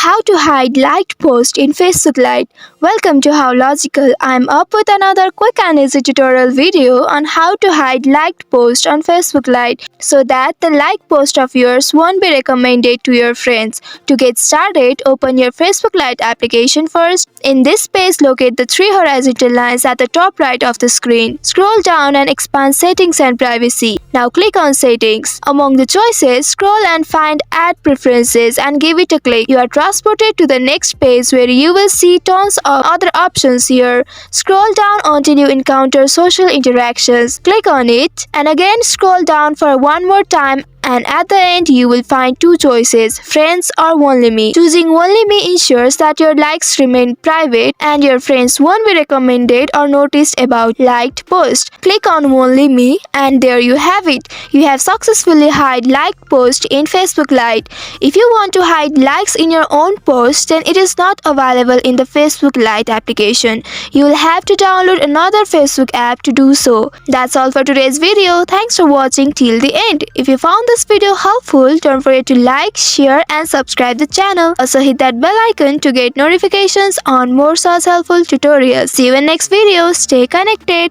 How to hide liked post in Facebook Lite. Welcome to How Logical. I'm up with another quick and easy tutorial video on how to hide liked post on Facebook Lite so that the like post of yours won't be recommended to your friends. To get started, open your Facebook Lite application first. In this page, locate the three horizontal lines at the top right of the screen. Scroll down and expand Settings and Privacy. Now click on Settings. Among the choices, scroll and find Add Preferences and give it a click. You are transported to the next page where you will see tons of other options here. Scroll down until you encounter Social Interactions. Click on it and again scroll down for one more time, and at the end you will find two choices, Friends or Only Me. Choosing Only Me ensures that your likes remain private and your friends won't be recommended or noticed about liked post. Click on Only Me and there you have it. You have successfully hid liked post in Facebook Lite. If you want to hide likes in your own post, then it is not available in the Facebook Lite application. You will have to download another Facebook app to do so. That's all for today's video. Thanks for watching till the end. If you found this video helpful, don't forget to like, share and subscribe the channel. Also hit that bell icon to get notifications on more such helpful tutorials. See you in next video. Stay connected.